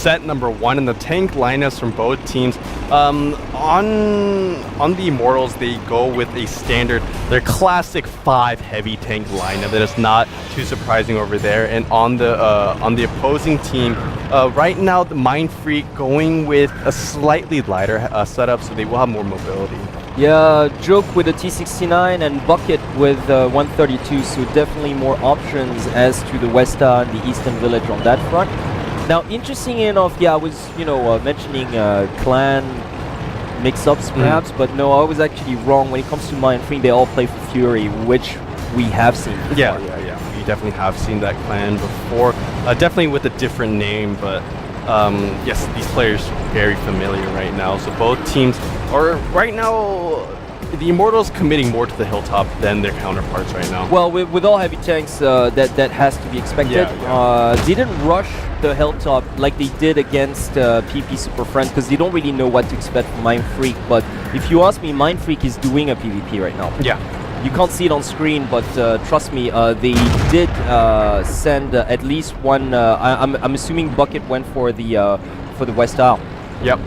set number 1 in the tank lineups from both teams. On the Immortals, they go with a standard, their classic 5 heavy tank lineup. That is not too surprising over there. And on the opposing team, right now the Mindfreak going with a slightly lighter setup, so they will have more mobility. Yeah, Joke with a T69 and Bucket with 132, so definitely more options as to the Westa and the Eastern Village on that front. Now, interesting enough, yeah, I was, mentioning clan mix-ups perhaps, but no, I was actually wrong. When it comes to Mindfreak, they all play for Fury, which we have seen before. Yeah. We definitely have seen that clan before. Definitely with a different name, but yes, these players very familiar right now. So both teams are right now. The Immortals committing more to the hilltop than their counterparts right now. Well, with all heavy tanks, that has to be expected. They didn't rush the hilltop like they did against PP Super Friends because they don't really know what to expect from Mindfreak. But if you ask me, Mindfreak is doing a PvP right now. Yeah. You can't see it on screen, but trust me, they did send at least one. I'm assuming Bucket went for the West Isle. Yep.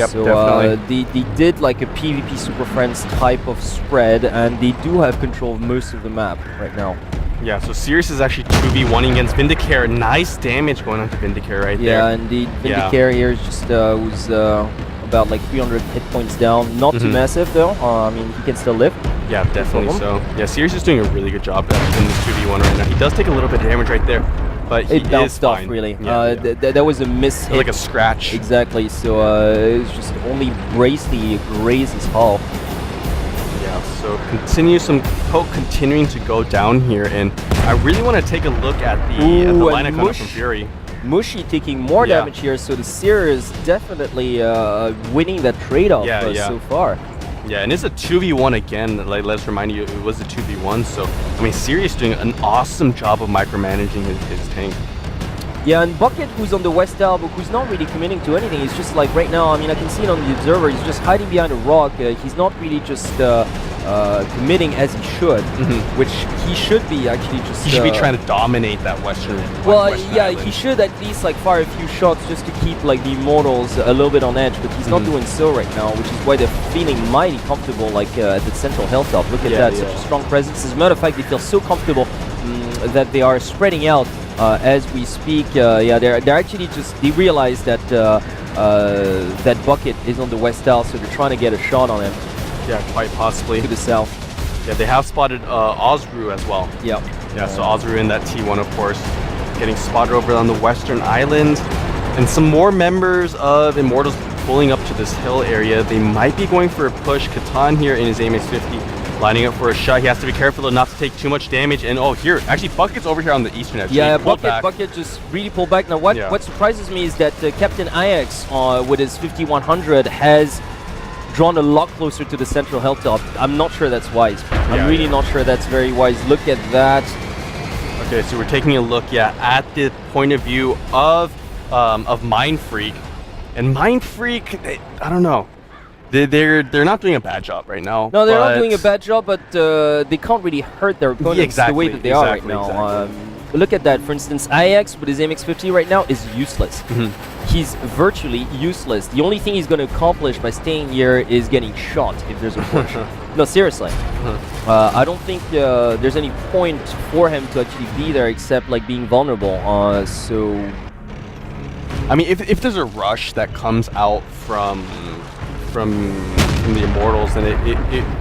So definitely. they did like a PvP Super Friends type of spread, and they do have control of most of the map right now. Yeah, so Sirius is actually 2v1 against Vindicare. Nice damage going on to Vindicare right there. Yeah, indeed. Vindicare here is just was about like 300 hit points down. Not too massive though. I mean, he can still live. Yeah, definitely so. Yeah, Sirius is doing a really good job in this 2v1 right now. He does take a little bit of damage right there, but he it bounced off fine. really. Yeah, That was a miss hit. Like a scratch. Exactly. So it was just only graze his hull. Yeah. So continuing to go down here, and I really want to take a look at the lineup coming from Fury. Mushy taking more damage here, so the Seer is definitely winning that trade-off so far. Yeah, and it's a 2v1 again. Like, let's remind you, it was a 2v1. So, I mean, Sirius doing an awesome job of micromanaging his tank. Yeah, and Bucket, who's on the West Isle, but who's not really committing to anything. He's just like, right now, I mean, I can see it on the observer, he's just hiding behind a rock. He's not really just committing as he should, which he should be actually just... He should be trying to dominate that western island. He should at least like fire a few shots just to keep like the Immortals a little bit on edge, but he's not doing so right now, which is why they're feeling mighty comfortable like at the central hilltop. Look at that, such a strong presence. As a matter of fact, they feel so comfortable that they are spreading out as we speak. They're actually just, they realize that that Bucket is on the West Isle, so they're trying to get a shot on him. Yeah, quite possibly. To the south. Yeah, they have spotted Ozru as well. Yeah. Yeah, so Ozru in that T1, of course, getting spotted over on the western island. And some more members of Immortals pulling up to this hill area. They might be going for a push. Catan here in his AMX-50, lining up for a shot. He has to be careful not to take too much damage. And here, actually, Bucket's over here on the eastern edge. Yeah, Bucket just really pulled back. Now, what surprises me is that Captain Ix with his 5100 has drawn a lot closer to the central hilltop. I'm not sure that's wise. I'm really not sure that's very wise. Look at that. Okay, so we're taking a look, at the point of view of Mindfreak, and Mindfreak, I don't know. They're not doing a bad job right now. No, they're not doing a bad job, but they can't really hurt their opponents the way that they are right now. Look at that. For instance, IX with his MX-50 right now is useless. He's virtually useless. The only thing he's going to accomplish by staying here is getting shot if there's a push. No, seriously. I don't think there's any point for him to actually be there except like being vulnerable. So, I mean, if there's a rush that comes out from the Immortals, then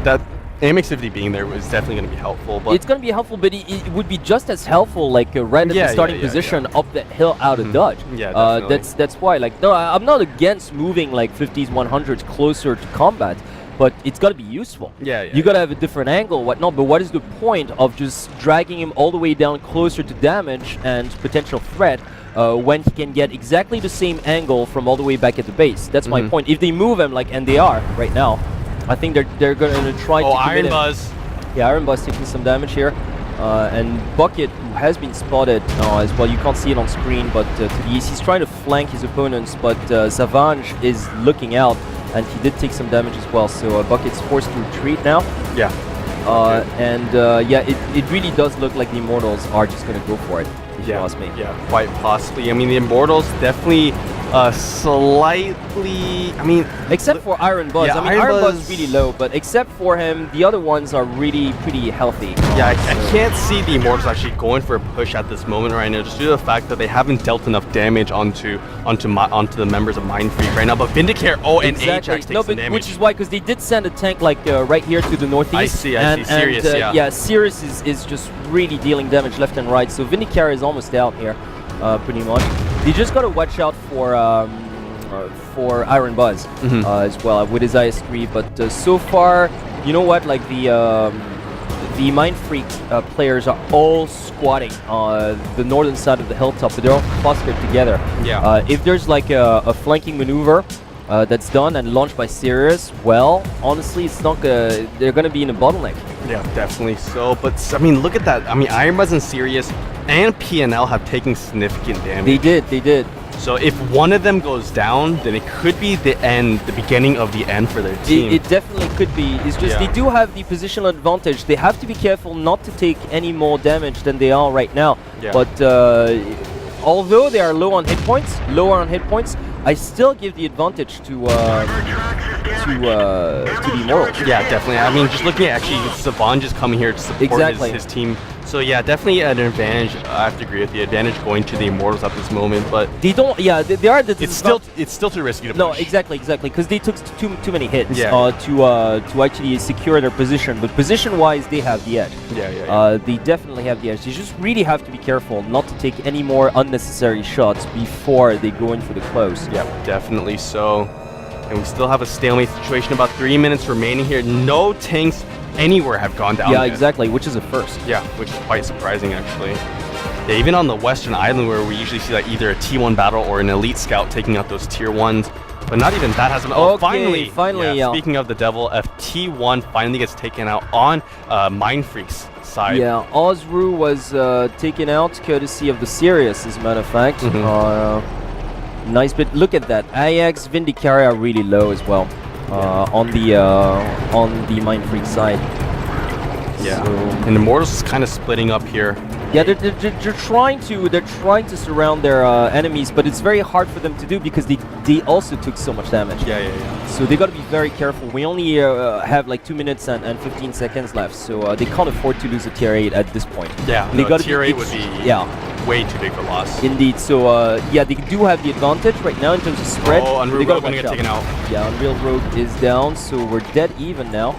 that AMX-50 being there was definitely going to be helpful. But it's going to be helpful, but it would be just as helpful, like right at the starting position up that hill out of dodge. Yeah, definitely. That's why. Like, no, I'm not against moving like 50s, 100s closer to combat, but it's got to be useful. You got to have a different angle, whatnot. But what is the point of just dragging him all the way down closer to damage and potential threat when he can get exactly the same angle from all the way back at the base? That's my point. If they move him, and they are right now, I think they're going to try to Iron Buzz. Yeah, Iron Buzz taking some damage here. And Bucket, who has been spotted as well, you can't see it on screen, but to the east, he's trying to flank his opponents, but Savange is looking out, and he did take some damage as well, so Bucket's forced to retreat now. Yeah. It really does look like the Immortals are just going to go for it, if you ask me. Yeah, quite possibly. I mean, the Immortals definitely Slightly, I mean, Except for Iron Buzz. Yeah, I mean, Iron Buzz is really low, but except for him, the other ones are really pretty healthy. yeah, I can't see the Immortals actually going for a push at this moment right now, just due to the fact that they haven't dealt enough damage onto the members of Mindfreak right now. But Vindicare, and Ajax takes no, some but damage. which is why, because they did send a tank like right here to the northeast. I see. Sirius, yeah. Yeah, Sirius is just really dealing damage left and right. So Vindicare is almost out here, pretty much. You just gotta watch out for Iron Buzz as well with his IS-3. But so far, you know what? Like the Mindfreak players are all squatting on the northern side of the hilltop, but they're all clustered together. Yeah. If there's like a flanking maneuver that's done and launched by Sirius, well, honestly, it's not they're gonna be in a bottleneck. Yeah, definitely so. But I mean, look at that. I mean, Iron Buzz and Sirius and PNL have taken significant damage. They did. So if one of them goes down, then it could be the beginning of the end for their team. It definitely could be. It's just they do have the positional advantage. They have to be careful not to take any more damage than they are right now. Yeah. But although they are lower on hit points, I still give the advantage to the Immortals. Yeah, definitely. I mean, just looking at actually Saban just coming here to support his team. So yeah, definitely an advantage. I have to agree with the advantage going to the Immortals at this moment, but they don't. Yeah, they are. It's still too risky to push. No, exactly, because they took too many hits Yeah. to actually secure their position. But position-wise, they have the edge. Yeah. They definitely have the edge. You just really have to be careful not to take any more unnecessary shots before they go in for the close. Yeah, definitely so. And we still have a stalemate situation. About 3 minutes remaining here. No tanks anywhere have gone down. Yeah, yet. exactly, which is a first. Yeah, which is quite surprising actually. Yeah, even on the Western Island where we usually see like either a T1 battle or an Elite Scout taking out those Tier 1s. But not even that has been. Oh, finally, yeah. Speaking of the devil, a T1 finally gets taken out on Mindfreak's side. Yeah, Ozru was taken out courtesy of the Sirius, as a matter of fact. Nice bit. Look at that. Ajax, Vindicare are really low as well on the Mindfreak side. Yeah, so, and Immortals is kind of splitting up here. Yeah, they're trying to surround their enemies, but it's very hard for them to do because they also took so much damage. Yeah. So they got to be very careful. We only have like 2 minutes and 15 seconds left, so they can't afford to lose a tier 8 at this point. Yeah, they got tier 8 would be way too big for loss. Indeed. So yeah, they do have the advantage right now in terms of spread. Oh, Unreal Rogue gonna get taken out. Yeah, Unreal Rogue is down, so we're dead even now.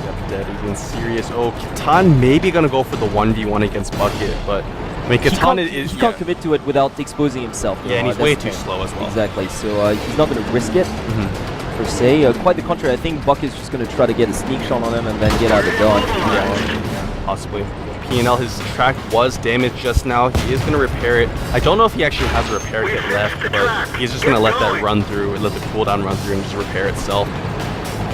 Yep, dead even. Serious. Oh, Catan maybe gonna go for the 1v1 against Bucket, but I mean, Catan is he can't commit to it without exposing himself. Yeah, and he's way too slow as well. Exactly. So he's not gonna risk it per se. Quite the contrary. I think Buck is just gonna try to get a sneak shot on him and then get out of the dodge. Yeah, possibly. PNL, his track was damaged just now. He is gonna repair it. I don't know if he actually has a repair kit left, but he's just gonna let that run through, let the cooldown run through, and just repair itself.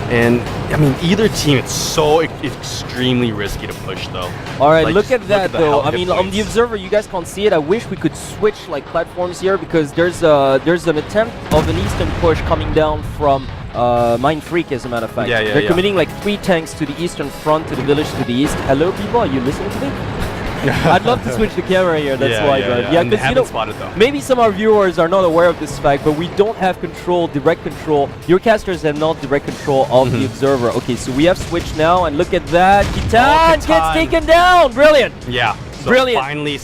And I mean, either team, it's so extremely risky to push, though. All right, like, look at that, though. I mean, on the points. Observer, you guys can't see it. I wish we could switch like platforms here because there's an attempt of an eastern push coming down from Mindfreak, as a matter of fact. They're committing like 3 tanks to the eastern front, to the village to the east. Hello, people, are you listening to me? I'd love to switch the camera here, that's why. Yeah, because you know, spotted, though. maybe some of our viewers are not aware of this fact, but we don't have direct control. Your casters have not direct control of the Observer. Okay, so we have switched now, and look at that. Catan gets taken down! Brilliant! Yeah. So brilliant. Finally,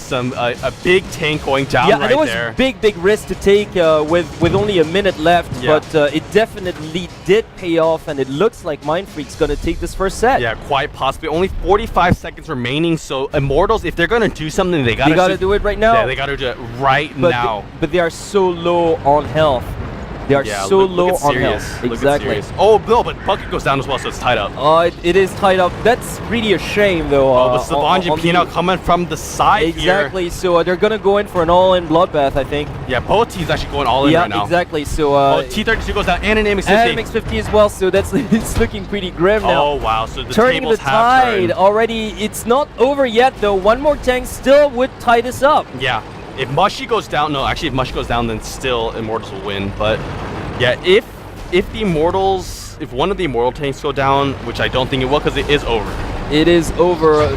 a big tank going down right there. Yeah, it was big risk to take with only a minute left, but it definitely did pay off, and it looks like Mindfreak's going to take this first set. Yeah, quite possibly. Only 45 seconds remaining, so Immortals, if they're going to do something, they got to do it right now. Yeah, they got to do it right now. But they are so low on health. They are so low on health. Exactly. Oh, no, but Bucket goes down as well, so it's tied up. It is tied up. That's really a shame, though. But Sabanji and Pino coming from the side exactly. here. So they're going to go in for an all-in bloodbath, I think. Yeah, both teams actually going all in right now. Yeah, exactly. So T32 goes down and an MX50. And MX50 as well, so that's it's looking pretty grim now. Oh, wow. So the turning tables the tide have already. It's not over yet, though. One more tank still would tie this up. Yeah. If Mushy goes down, if Mushy goes down, then still Immortals will win. But yeah, if the Immortals, if one of the Immortal tanks go down, which I don't think it will, because it is over. It is over.